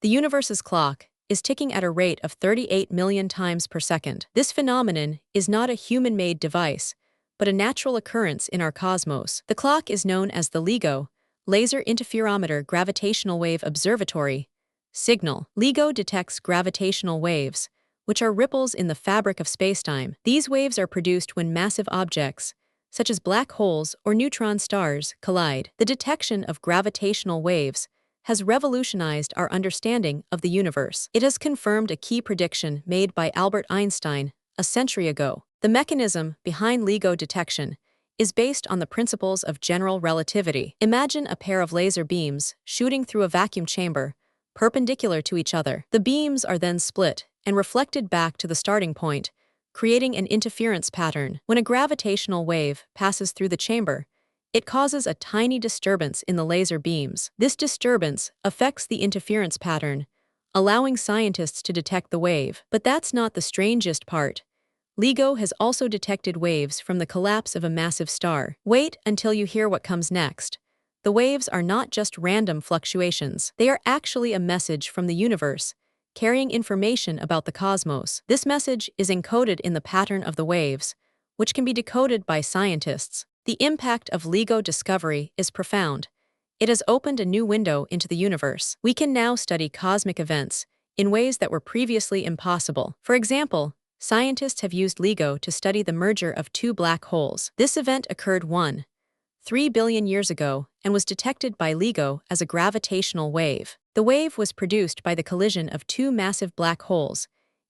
The universe's clock is ticking at a rate of 38 million times per second. This phenomenon is not a human-made device, but a natural occurrence in our cosmos. The clock is known as the LIGO, Laser Interferometer Gravitational Wave Observatory signal. LIGO detects gravitational waves, which are ripples in the fabric of spacetime. These waves are produced when massive objects, such as black holes or neutron stars, collide. The detection of gravitational waves has revolutionized our understanding of the universe. It has confirmed a key prediction made by Albert Einstein a century ago. The mechanism behind LIGO detection is based on the principles of general relativity. Imagine a pair of laser beams shooting through a vacuum chamber, perpendicular to each other. The beams are then split and reflected back to the starting point, creating an interference pattern. When a gravitational wave passes through the chamber, it causes a tiny disturbance in the laser beams. This disturbance affects the interference pattern, allowing scientists to detect the wave. But that's not the strangest part. LIGO has also detected waves from the collapse of a massive star. Wait until you hear what comes next. The waves are not just random fluctuations. They are actually a message from the universe, carrying information about the cosmos. This message is encoded in the pattern of the waves, which can be decoded by scientists. The impact of LIGO discovery is profound. It has opened a new window into the universe. We can now study cosmic events in ways that were previously impossible. For example, scientists have used LIGO to study the merger of two black holes. This event occurred 3 billion years ago and was detected by LIGO as a gravitational wave. The wave was produced by the collision of two massive black holes,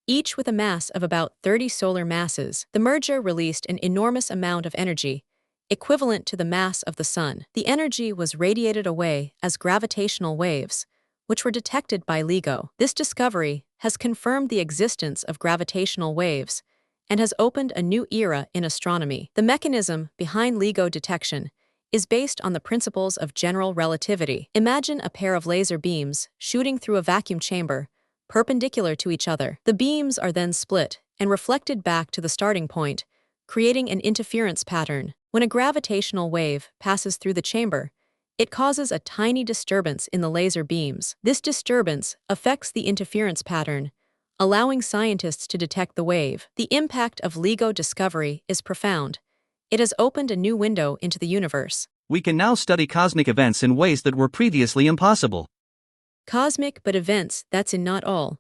each with a mass of about 30 solar masses. The merger released an enormous amount of energy, equivalent to the mass of the Sun. The energy was radiated away as gravitational waves, which were detected by LIGO. This discovery has confirmed the existence of gravitational waves and has opened a new era in astronomy. The mechanism behind LIGO detection is based on the principles of general relativity. Imagine a pair of laser beams shooting through a vacuum chamber, perpendicular to each other. The beams are then split and reflected back to the starting point, creating an interference pattern. When a gravitational wave passes through the chamber, it causes a tiny disturbance in the laser beams. This disturbance affects the interference pattern, allowing scientists to detect the wave. The impact of LIGO discovery is profound. It has opened a new window into the universe. We can now study cosmic events in ways that were previously impossible. Cosmic but events, that's not all.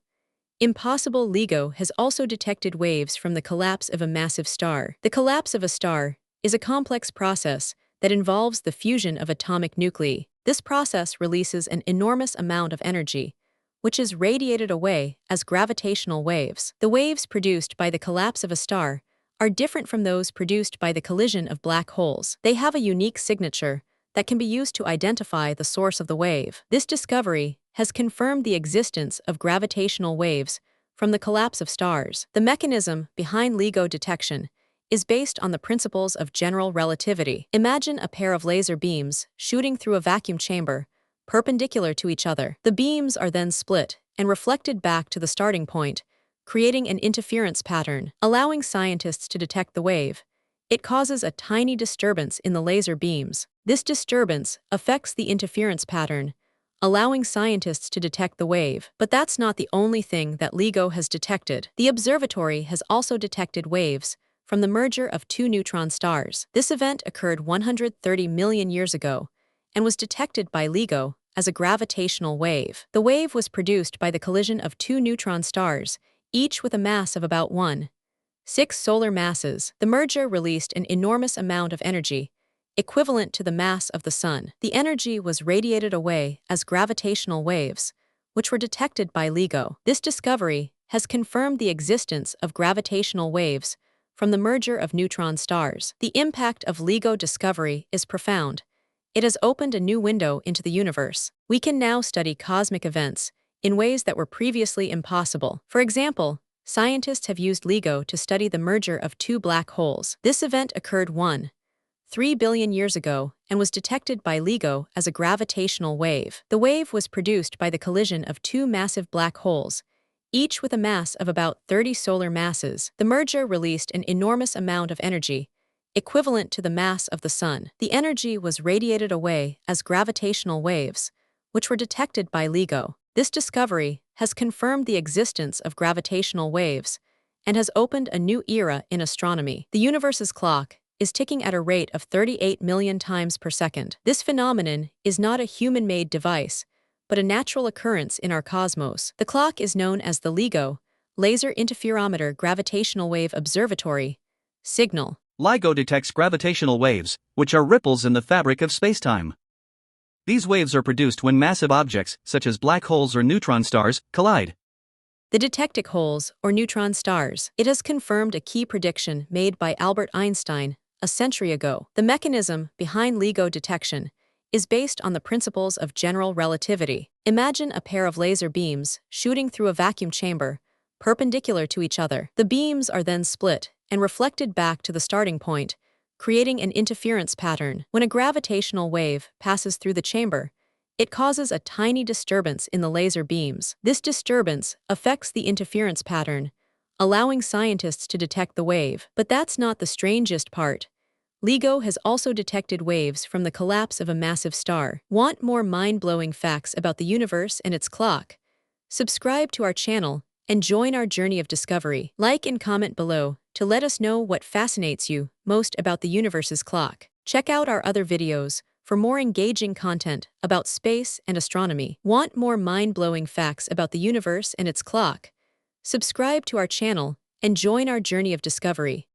Impossible. LIGO has also detected waves from the collapse of a massive star. The collapse of a star is a complex process that involves the fusion of atomic nuclei. This process releases an enormous amount of energy, which is radiated away as gravitational waves. The waves produced by the collapse of a star are different from those produced by the collision of black holes. They have a unique signature that can be used to identify the source of the wave. This discovery has confirmed the existence of gravitational waves from the collapse of stars. The mechanism behind LIGO detection is based on the principles of general relativity. Imagine a pair of laser beams shooting through a vacuum chamber, perpendicular to each other. The beams are then split and reflected back to the starting point, creating an interference pattern, allowing scientists to detect the wave. It causes a tiny disturbance in the laser beams. This disturbance affects the interference pattern, allowing scientists to detect the wave. But that's not the only thing that LIGO has detected. The observatory has also detected waves from the merger of two neutron stars. This event occurred 130 million years ago and was detected by LIGO as a gravitational wave. The wave was produced by the collision of two neutron stars, each with a mass of about 1.6 solar masses. The merger released an enormous amount of energy, equivalent to the mass of the Sun. The energy was radiated away as gravitational waves, which were detected by LIGO. This discovery has confirmed the existence of gravitational waves from the merger of neutron stars. The impact of LIGO discovery is profound. It has opened a new window into the universe. We can now study cosmic events in ways that were previously impossible. For example, scientists have used LIGO to study the merger of two black holes. This event occurred 3 billion years ago and was detected by LIGO as a gravitational wave. The wave was produced by the collision of two massive black holes, each with a mass of about 30 solar masses. The merger released an enormous amount of energy, equivalent to the mass of the Sun. The energy was radiated away as gravitational waves, which were detected by LIGO. This discovery has confirmed the existence of gravitational waves and has opened a new era in astronomy. The universe's clock is ticking at a rate of 38 million times per second. This phenomenon is not a human-made device, but a natural occurrence in our cosmos. The clock is known as the LIGO, Laser Interferometer Gravitational Wave Observatory, signal. LIGO detects gravitational waves, which are ripples in the fabric of spacetime. These waves are produced when massive objects, such as black holes or neutron stars, collide. The detectic holes, or neutron stars. It has confirmed a key prediction made by Albert Einstein a century ago. The mechanism behind LIGO detection is based on the principles of general relativity. Imagine a pair of laser beams shooting through a vacuum chamber, perpendicular to each other. The beams are then split and reflected back to the starting point, creating an interference pattern. When a gravitational wave passes through the chamber, it causes a tiny disturbance in the laser beams. This disturbance affects the interference pattern, allowing scientists to detect the wave. But that's not the strangest part. LIGO has also detected waves from the collapse of a massive star. Want more mind-blowing facts about the universe and its clock? Subscribe to our channel and join our journey of discovery. Like and comment below to let us know what fascinates you most about the universe's clock. Check out our other videos for more engaging content about space and astronomy. Want more mind-blowing facts about the universe and its clock? Subscribe to our channel and join our journey of discovery.